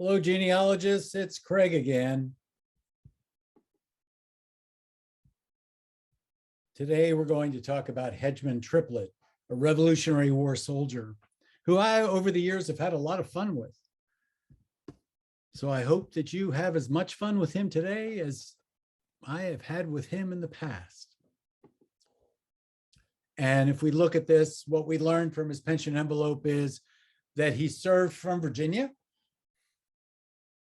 Hello, genealogists. It's Craig again. Today, we're going to talk about Hedgeman Triplett, a Revolutionary War soldier who I, over the years, have had a lot of fun with. So I hope that you have as much fun with him today as I have had with him in the past. And if we look at this, what we learned from his pension envelope is that he served from Virginia,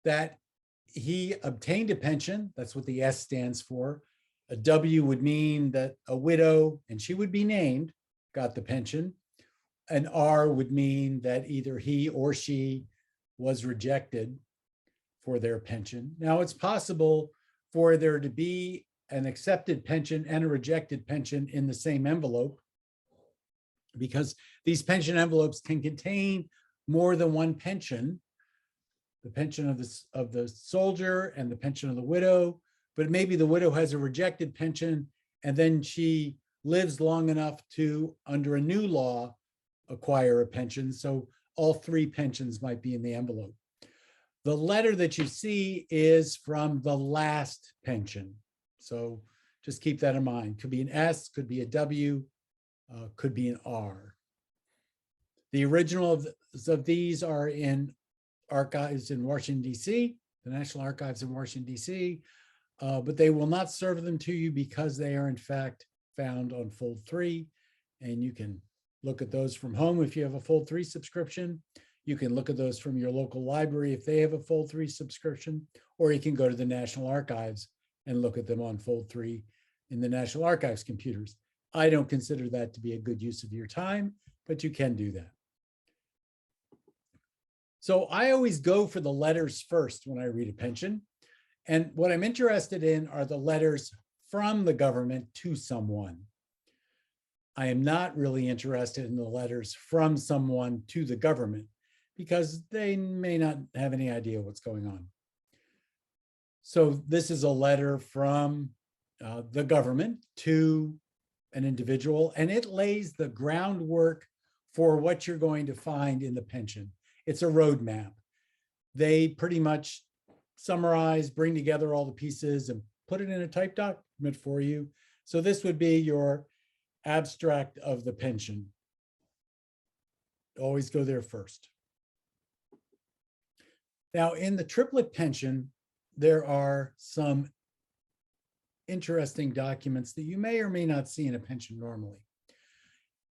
that he obtained a pension. That's what the S stands for. A W would mean that a widow, and she would be named, got the pension. An R would mean that either he or she was rejected for their pension. Now, it's possible for there to be an accepted pension and a rejected pension in the same envelope, because these pension envelopes can contain more than one pension. The pension of the soldier and the pension of the widow, but maybe the widow has a rejected pension and then she lives long enough to, under a new law, acquire a pension. So all three pensions might be in the envelope. The letter that you see is from the last pension. So just keep that in mind. Could be an S, could be a W, could be an R. The original of these are in archives in Washington, D.C., the National Archives in Washington, D.C., but they will not serve them to you because they are in fact found on Fold 3, and you can look at those from home if you have a Fold 3 subscription. You can look at those from your local library if they have a Fold 3 subscription, or you can go to the National Archives and look at them on Fold 3 in the National Archives computers. I don't consider that to be a good use of your time, but you can do that. So I always go for the letters first when I read a pension. And what I'm interested in are the letters from the government to someone. I am not really interested in the letters from someone to the government because they may not have any idea what's going on. So this is a letter from the government to an individual, and it lays the groundwork for what you're going to find in the pension. It's a roadmap. They pretty much summarize, bring together all the pieces and put it in a typed document for you. So this would be your abstract of the pension. Always go there first. Now, in the triplet pension, there are some interesting documents that you may or may not see in a pension normally.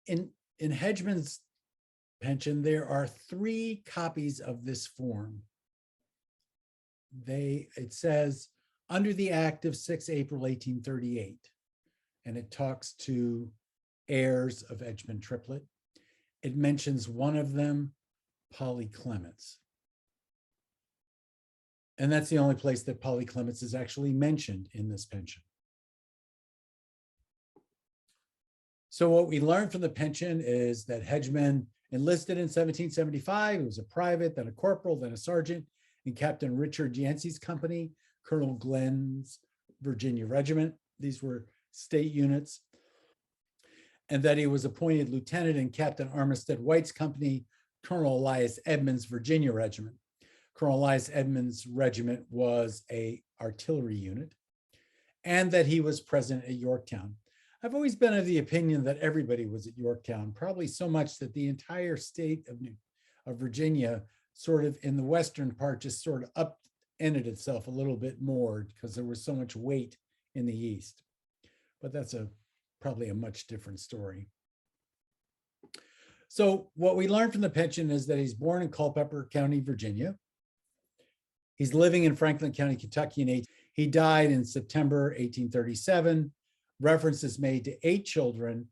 In Hedgeman's pension, there are 3 copies of this form. It says, under the Act of 6 April 1838, and it talks to heirs of Hedgeman Triplett. It mentions one of them, Polly Clements. And that's the only place that Polly Clements is actually mentioned in this pension. So what we learned from the pension is that Hedgeman enlisted in 1775. He was a private, then a corporal, then a sergeant in Captain Richard Yancey's company, Colonel Glenn's Virginia Regiment. These were state units. And that he was appointed lieutenant in Captain Armistead White's company, Colonel Elias Edmonds' Virginia Regiment. Colonel Elias Edmonds' regiment was an artillery unit, and that he was present at Yorktown. I've always been of the opinion that everybody was at Yorktown, probably so much that the entire state of Virginia, sort of in the western part, just sort of upended itself a little bit more because there was so much weight in the east. But that's probably a much different story. So what we learned from the pension is that he's born in Culpeper County, Virginia. He's living in Franklin County, Kentucky, he died in September 1837. Reference is made to 8 children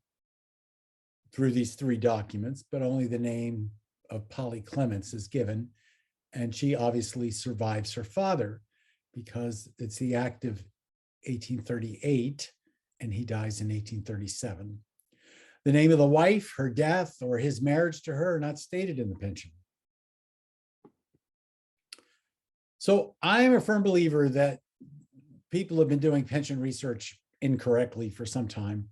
through these 3 documents, but only the name of Polly Clements is given. And she obviously survives her father because it's the Act of 1838 and he dies in 1837. The name of the wife, her death, or his marriage to her are not stated in the pension. So I am a firm believer that people have been doing pension research incorrectly for some time.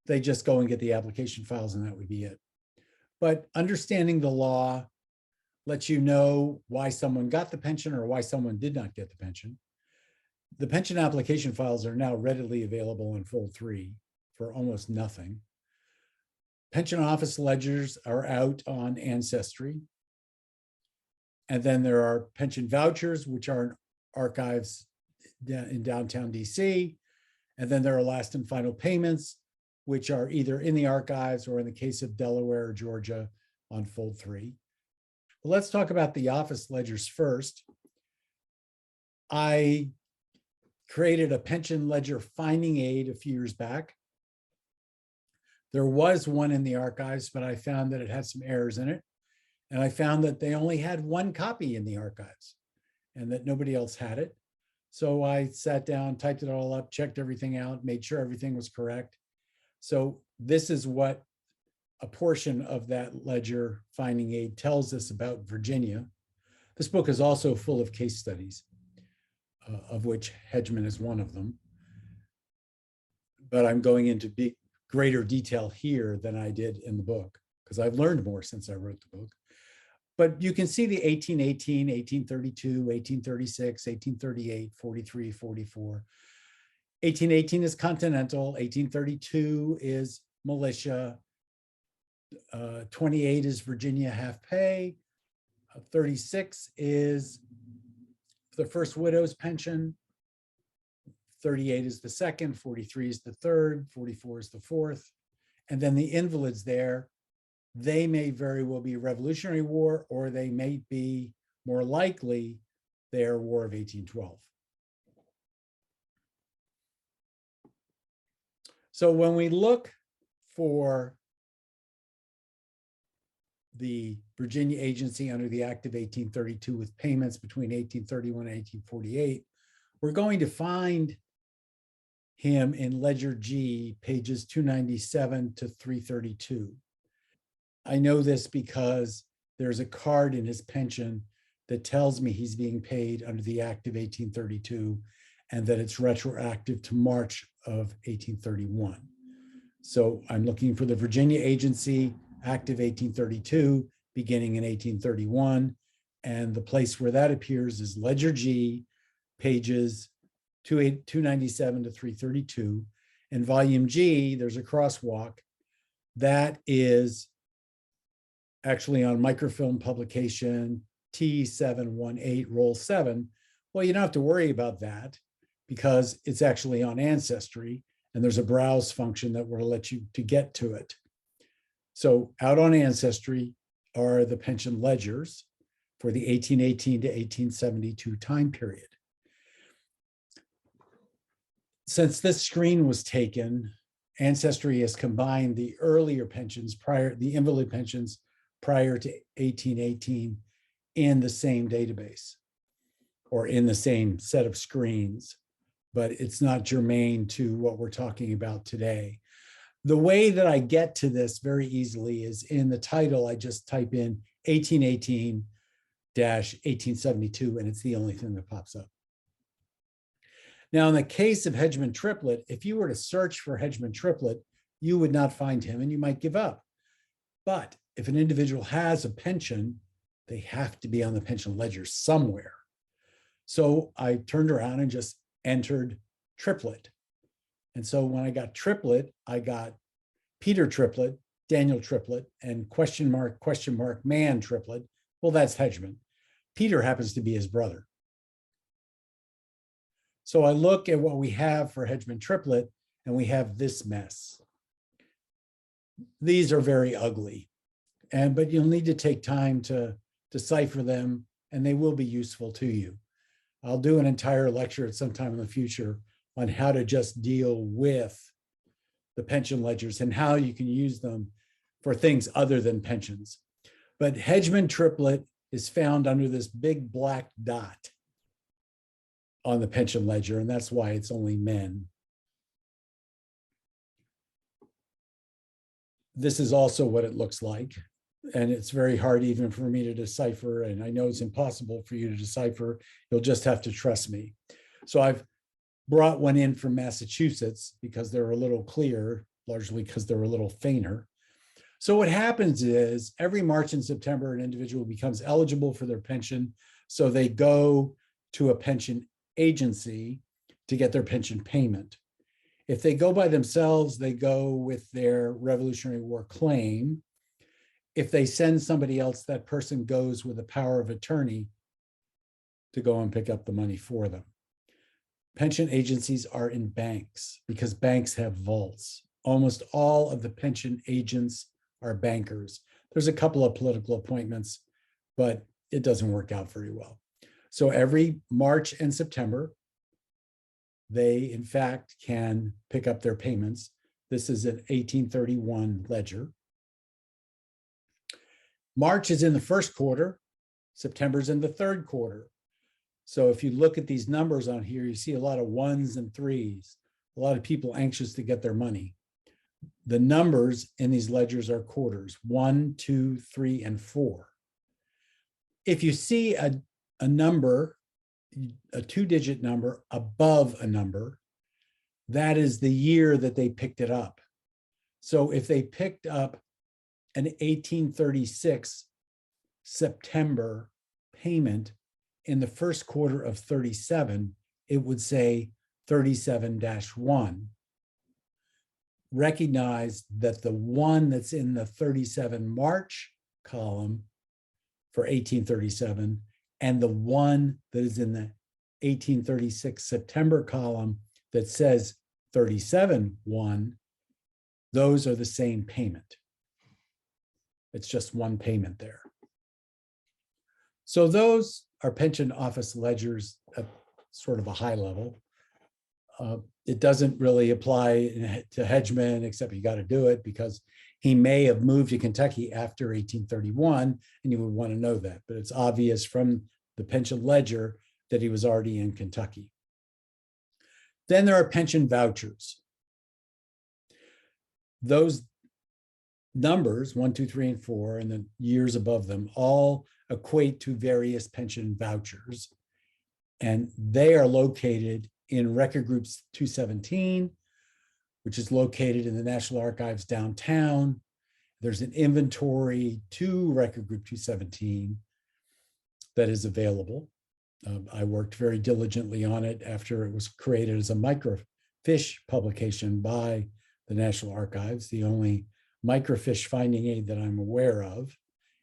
They just go and get the application files and that would be it. But understanding the law, lets you know why someone got the pension or why someone did not get the pension. The pension application files are now readily available in Fold 3 for almost nothing. Pension office ledgers are out on Ancestry. And then there are pension vouchers, which are in archives in downtown DC. And then there are last and final payments, which are either in the archives or in the case of Delaware or Georgia on Fold 3. But let's talk about the office ledgers first. I created a pension ledger finding aid a few years back. There was one in the archives, but I found that it had some errors in it. And I found that they only had one copy in the archives and that nobody else had it. So I sat down, typed it all up, checked everything out, made sure everything was correct. So this is what a portion of that ledger finding aid tells us about Virginia. This book is also full of case studies, of which Hedgeman is one of them. But I'm going into greater detail here than I did in the book, because I've learned more since I wrote the book. But you can see the 1818, 1832, 1836, 1838, 43, 44. 1818 is continental, 1832 is militia, 28 is Virginia half pay, 36 is the first widow's pension, 38 is the second, 43 is the third, 44 is the fourth. And then the invalids there, they may very well be Revolutionary War, or they may be more likely their War of 1812. So when we look for the Virginia agency under the Act of 1832 with payments between 1831 and 1848, we're going to find him in Ledger G, pages 297 to 332. I know this because there's a card in his pension that tells me he's being paid under the Act of 1832 and that it's retroactive to March of 1831. So I'm looking for the Virginia Agency Act of 1832 beginning in 1831. And the place where that appears is Ledger G, pages 297 to 332. In volume G, there's a crosswalk. That is actually on microfilm publication T718 roll 7. Well, you don't have to worry about that because it's actually on Ancestry and there's a browse function that will let you to get to it. So out on Ancestry are the pension ledgers for the 1818 to 1872 time period. Since this screen was taken, Ancestry has combined the earlier pensions the invalid pensions prior to 1818 in the same database or in the same set of screens, but it's not germane to what we're talking about today. The way that I get to this very easily is in the title, I just type in 1818-1872, and it's the only thing that pops up. Now, in the case of Hedgeman Triplett, if you were to search for Hedgeman Triplett, you would not find him and you might give up. But if an individual has a pension, they have to be on the pension ledger somewhere. So I turned around and just entered Triplett. And so when I got Triplett, I got Peter Triplett, Daniel Triplett, and question mark, man Triplett. Well, that's Hedgeman. Peter happens to be his brother. So I look at what we have for Hedgeman Triplett, and we have this mess. These are very ugly, but you'll need to take time to decipher them, and they will be useful to you. I'll do an entire lecture at some time in the future on how to just deal with the pension ledgers and how you can use them for things other than pensions. But Hedgeman Triplett is found under this big black dot on the pension ledger, and that's why it's only men. This is also what it looks like, and it's very hard even for me to decipher, and I know it's impossible for you to decipher. You'll just have to trust me. So I've brought one in from Massachusetts because they're a little clearer, largely because they're a little fainter. So what happens is every March and September, an individual becomes eligible for their pension. So they go to a pension agency to get their pension payment. If they go by themselves, they go with their Revolutionary War claim. If they send somebody else, that person goes with a power of attorney to go and pick up the money for them. Pension agencies are in banks because banks have vaults. Almost all of the pension agents are bankers. There's a couple of political appointments, but it doesn't work out very well. So every March and September, they in fact can pick up their payments. This is an 1831 ledger. March is in the first quarter, September's in the third quarter. So if you look at these numbers on here, you see a lot of ones and threes, a lot of people anxious to get their money. The numbers in these ledgers are quarters, 1, 2, 3, and 4. If you see a number, a two-digit number above a number, that is the year that they picked it up. So if they picked up an 1836 September payment in the first quarter of 37, it would say 37-1. Recognize that the one that's in the 37 March column for 1837 and the one that is in the 1836 September column that says 37-1, those are the same payment. It's just one payment there. So those are pension office ledgers at sort of a high level. It doesn't really apply to Hedgeman, except you got to do it because he may have moved to Kentucky after 1831, and you would want to know that. But it's obvious from the pension ledger that he was already in Kentucky. Then there are pension vouchers. Those numbers, 1, 2, 3, and 4, and the years above them, all equate to various pension vouchers. And they are located in Record Groups 217, which is located in the National Archives downtown. There's an inventory to Record Group 217 that is available. I worked very diligently on it after it was created as a microfiche publication by the National Archives, the only microfiche finding aid that I'm aware of.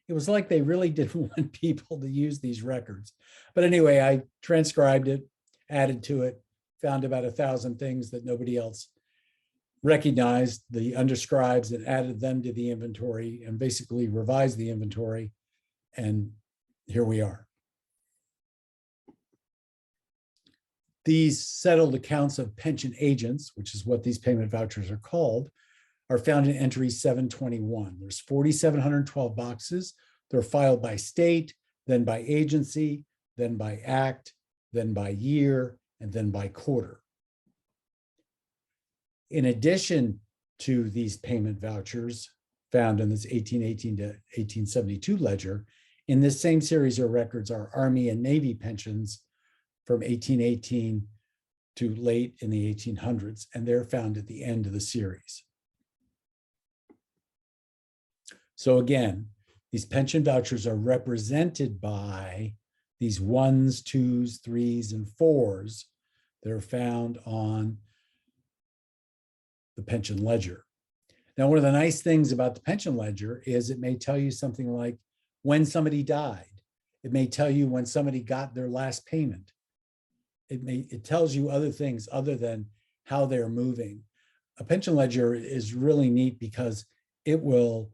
It was like they really didn't want people to use these records. But anyway, I transcribed it, added to it, found about 1,000 things that nobody else recognized, the underscribes, and added them to the inventory and basically revised the inventory. And here we are. These settled accounts of pension agents, which is what these payment vouchers are called, are found in entry 721. There's 4,712 boxes. They're filed by state, then by agency, then by act, then by year, and then by quarter. In addition to these payment vouchers found in this 1818 to 1872 ledger, in this same series of records are Army and Navy pensions from 1818 to late in the 1800s, and they're found at the end of the series. So again, these pension vouchers are represented by these 1s, 2s, 3s, and 4s that are found on the pension ledger. Now, one of the nice things about the pension ledger is it may tell you something like when somebody died. It may tell you when somebody got their last payment. It tells you other things other than how they're moving. A pension ledger is really neat because it will,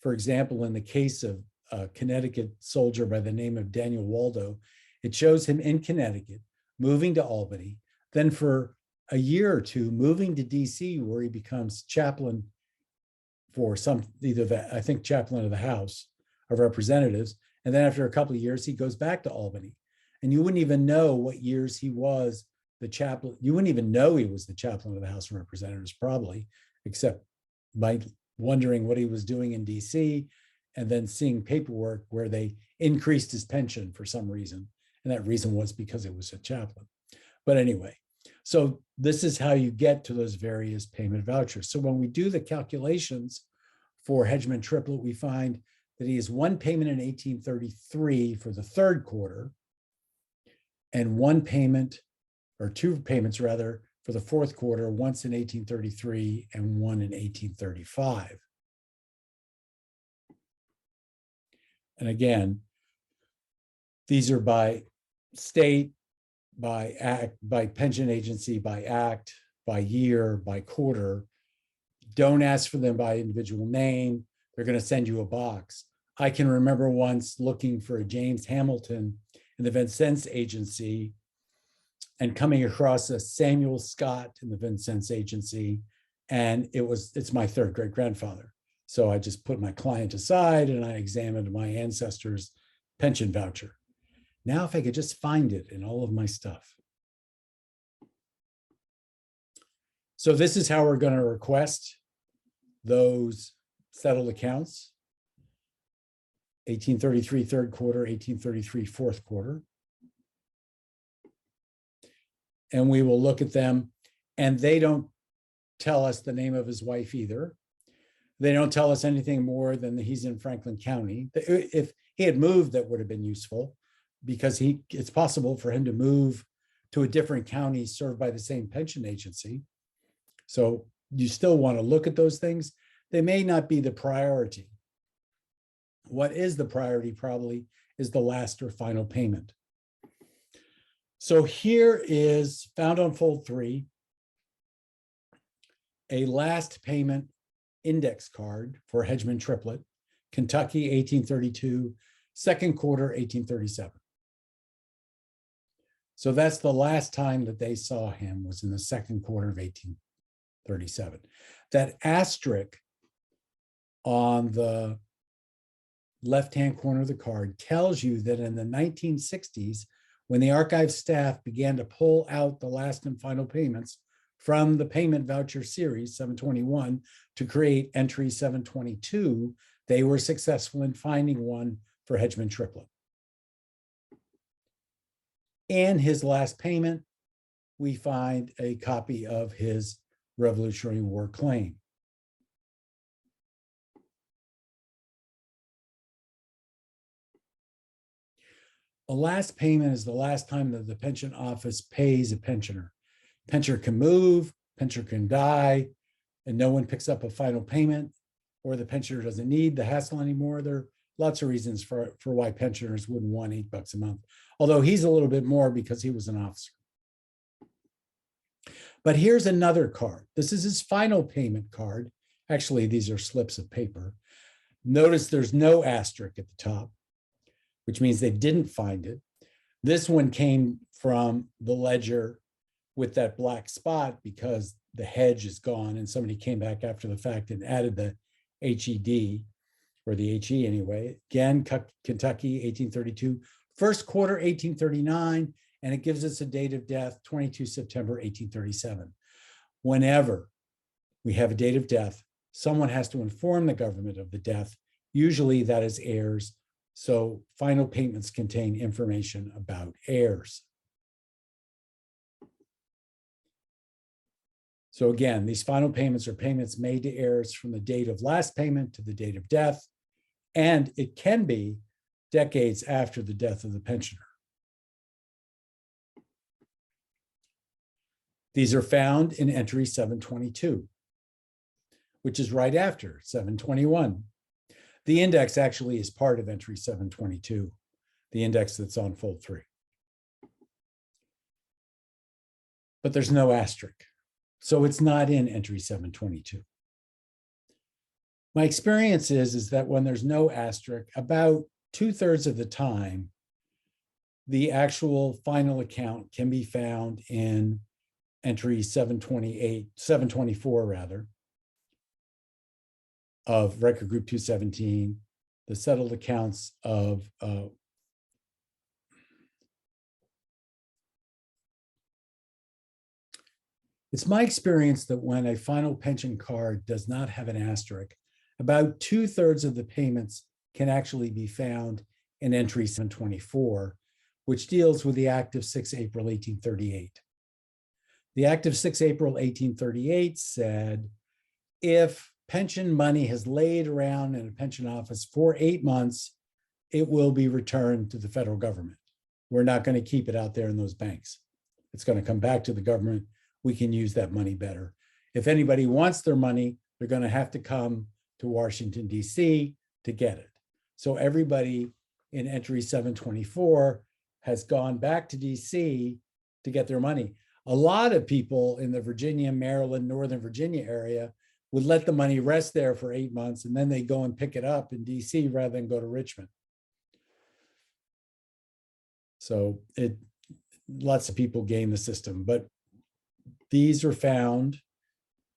for example, in the case of a Connecticut soldier by the name of Daniel Waldo, it shows him in Connecticut, moving to Albany, then for a year or two, moving to DC, where he becomes chaplain for I think chaplain of the House of Representatives. And then after a couple of years, he goes back to Albany. And you wouldn't even know what years he was the chaplain. You wouldn't even know he was the chaplain of the House of Representatives, probably, except by wondering what he was doing in DC and then seeing paperwork where they increased his pension for some reason. And that reason was because it was a chaplain. But anyway, so this is how you get to those various payment vouchers. So when we do the calculations for Hedgeman Triplett, we find that he has one payment in 1833 for the third quarter and one payment, or two payments rather, for the fourth quarter, once in 1833 and one in 1835. And again, these are by state, by act, by pension agency, by act, by year, by quarter. Don't ask for them by individual name. They're going to send you a box. I can remember once looking for a James Hamilton in the Vincennes agency and coming across a Samuel Scott in the Vincennes agency. And it's my third great grandfather. So I just put my client aside and I examined my ancestors' pension voucher. Now, if I could just find it in all of my stuff. So this is how we're going to request those settled accounts. 1833 third quarter, 1833 fourth quarter. And we will look at them, and they don't tell us the name of his wife either. They don't tell us anything more than that he's in Franklin County. If he had moved, that would have been useful, because it's possible for him to move to a different county served by the same pension agency. So you still want to look at those things. They may not be the priority. What is the priority probably is the last or final payment. So here is, found on fold 3, a last payment index card for Hedgeman Triplett, Kentucky, 1832, second quarter, 1837. So that's the last time that they saw him, was in the second quarter of 1837. That asterisk on the left-hand corner of the card tells you that in the 1960s, when the archive staff began to pull out the last and final payments from the payment voucher series 721 to create entry 722, they were successful in finding one for Hedgeman Triplett. In his last payment, we find a copy of his Revolutionary War claim. A last payment is the last time that the pension office pays a pensioner. Pensioner can move, pensioner can die, and no one picks up a final payment, or the pensioner doesn't need the hassle anymore. There are lots of reasons for why pensioners wouldn't want $8 a month, although he's a little bit more because he was an officer. But here's another card. This is his final payment card. Actually, these are slips of paper. Notice there's no asterisk at the top, which means they didn't find it. This one came from the ledger with that black spot because the hedge is gone and somebody came back after the fact and added the HED, or the HE anyway. Again, Kentucky, 1832, first quarter, 1839, and it gives us a date of death, 22 September, 1837. Whenever we have a date of death, someone has to inform the government of the death. Usually that is heirs. So final payments contain information about heirs. So again, these final payments are payments made to heirs from the date of last payment to the date of death, and it can be decades after the death of the pensioner. These are found in entry 722, which is right after 721. The index actually is part of entry 722, the index that's on fold 3. But there's no asterisk, so it's not in entry 722. My experience is that when there's no asterisk, about 2/3 of the time, the actual final account can be found in entry 724 rather, of record group 217, the settled accounts of it's my experience that when a final pension card does not have an asterisk, about 2/3 of the payments can actually be found in entry 724, which deals with the Act of 6 April 1838. The Act of 6 April 1838 said, if pension money has laid around in a pension office for 8 months, it will be returned to the federal government. We're not going to keep it out there in those banks. It's going to come back to the government. We can use that money better. If anybody wants their money, they're going to have to come to Washington, D.C. to get it. So everybody in entry 724 has gone back to D.C. to get their money. A lot of people in the Virginia, Maryland, Northern Virginia area would let the money rest there for 8 months, and then they go and pick it up in DC rather than go to Richmond. So lots of people game the system, but these are found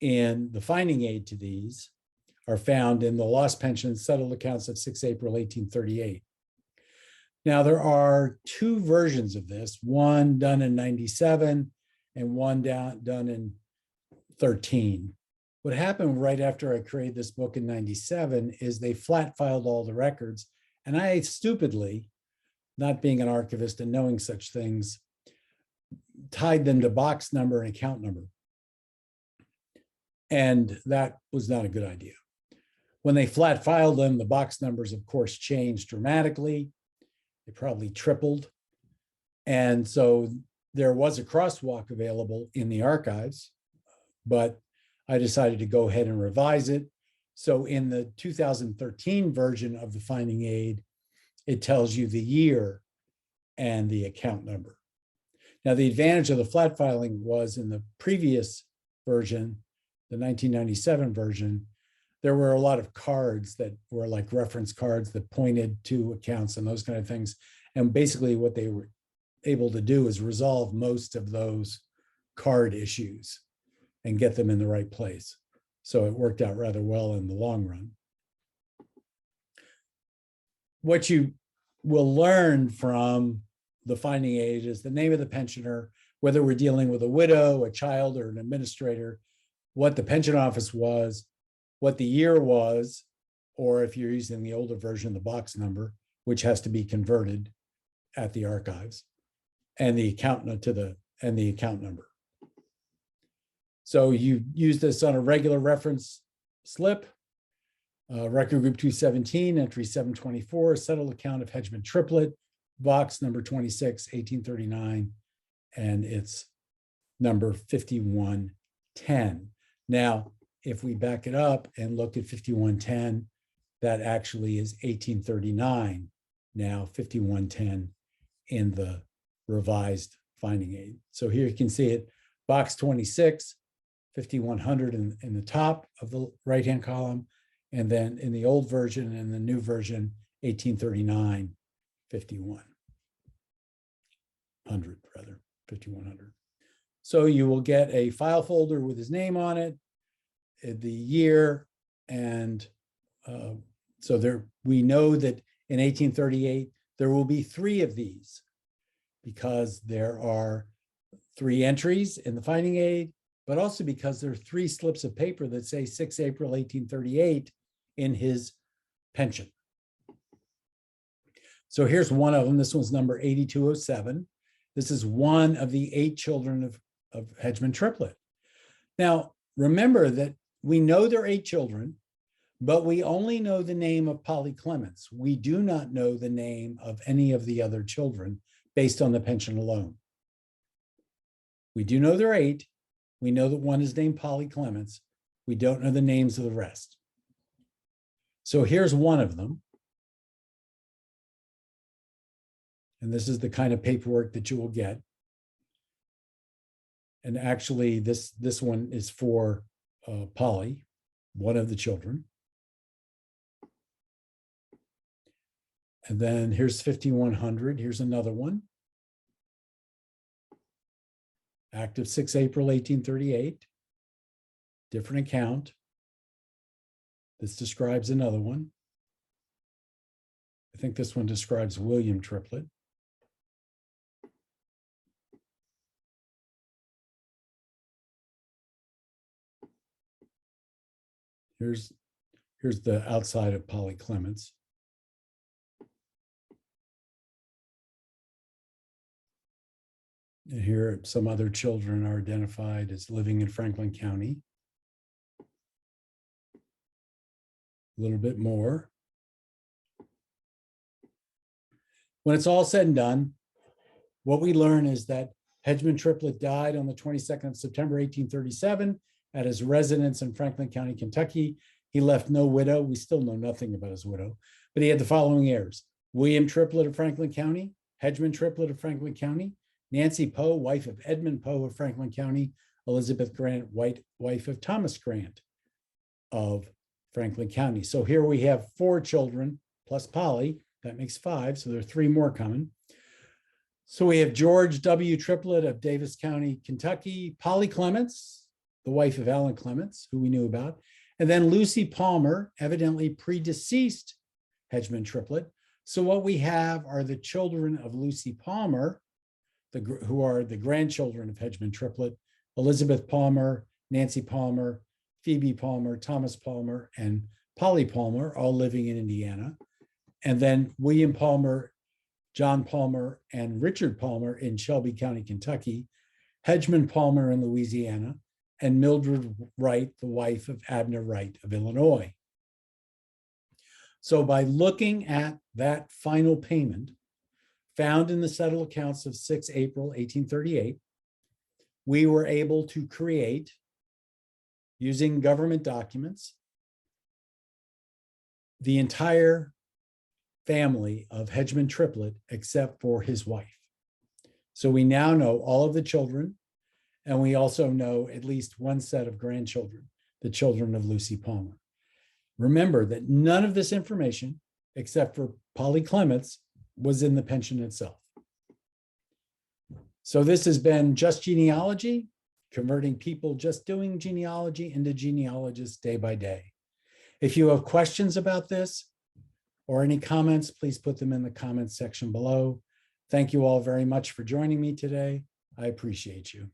in the finding aid to these are found in the lost pensions settled accounts of 6 April 1838. Now, there are two versions of this, one done in 97 and one done in 13. What happened right after I created this book in 97 is they flat filed all the records, and I stupidly, not being an archivist and knowing such things, tied them to box number and account number. And that was not a good idea. When they flat filed them, the box numbers, of course, changed dramatically. They probably tripled. And so there was a crosswalk available in the archives, but I decided to go ahead and revise it. So in the 2013 version of the finding aid, it tells you the year and the account number. Now, the advantage of the flat filing was in the previous version, the 1997 version, there were a lot of cards that were like reference cards that pointed to accounts and those kind of things. And basically what they were able to do is resolve most of those card issues and get them in the right place. So it worked out rather well in the long run. What you will learn from the finding aid is the name of the pensioner, whether we're dealing with a widow, a child, or an administrator, what the pension office was, what the year was, or if you're using the older version, the box number, which has to be converted at the archives, and the account number. So you use this on a regular reference slip, record group 217, entry 724, settled account of Hedgeman Triplett, box number 26, 1839, and it's number 5110. Now, if we back it up and look at 5110, that actually is 1839, now 5110 in the revised finding aid. So here you can see it, box 26, 5100 in the top of the right-hand column, and then in the old version and the new version, 1839, 5100. So you will get a file folder with his name on it, the year, and so there we know that in 1838 there will be 3 of these because there are 3 entries in the finding aid, but also because there are 3 slips of paper that say 6 April 1838 in his pension. So here's one of them. This one's number 8207. This is one of the 8 children of Hedgeman Triplett. Now, remember that we know there are 8 children, but we only know the name of Polly Clements. We do not know the name of any of the other children based on the pension alone. We do know there are 8. We know that one is named Polly Clements. We don't know the names of the rest. So here's one of them. And this is the kind of paperwork that you will get. And actually, this one is for Polly, one of the children. And then here's 5100. Here's another one. Active 6 April 1838. Different account. This describes another one. I think this one describes William Triplett. Here's the outside of Polly Clements. And here some other children are identified as living in Franklin County. a little bit more. When it's all said and done, what we learn is that Hedgeman Triplett died on the 22nd of September, 1837 at his residence in Franklin County, Kentucky. He left no widow. We still know nothing about his widow, but he had the following heirs: William Triplett of Franklin County, Hedgeman Triplett of Franklin County, Nancy Poe, wife of Edmund Poe of Franklin County, Elizabeth Grant, wife of Thomas Grant of Franklin County. So here we have 4 children plus Polly. That makes 5. So there are 3 more coming. So we have George W. Triplett of Davis County, Kentucky, Polly Clements, the wife of Alan Clements, who we knew about, and then Lucy Palmer, evidently predeceased Hedgeman Triplett. So what we have are the children of Lucy Palmer, who are the grandchildren of Hedgeman Triplett: Elizabeth Palmer, Nancy Palmer, Phoebe Palmer, Thomas Palmer, and Polly Palmer, all living in Indiana. And then William Palmer, John Palmer, and Richard Palmer in Shelby County, Kentucky, Hedgeman Palmer in Louisiana, and Mildred Wright, the wife of Abner Wright of Illinois. So by looking at that final payment found in the settled accounts of 6 April 1838, we were able to create, using government documents, the entire family of Hedgeman Triplett except for his wife. So we now know all of the children, and we also know at least one set of grandchildren, the children of Lucy Palmer. Remember that none of this information, except for Polly Clements, was in the pension itself. So this has been Just Genealogy, converting people just doing genealogy into genealogists day by day. If you have questions about this or any comments, please put them in the comments section below. Thank you all very much for joining me today. I appreciate you.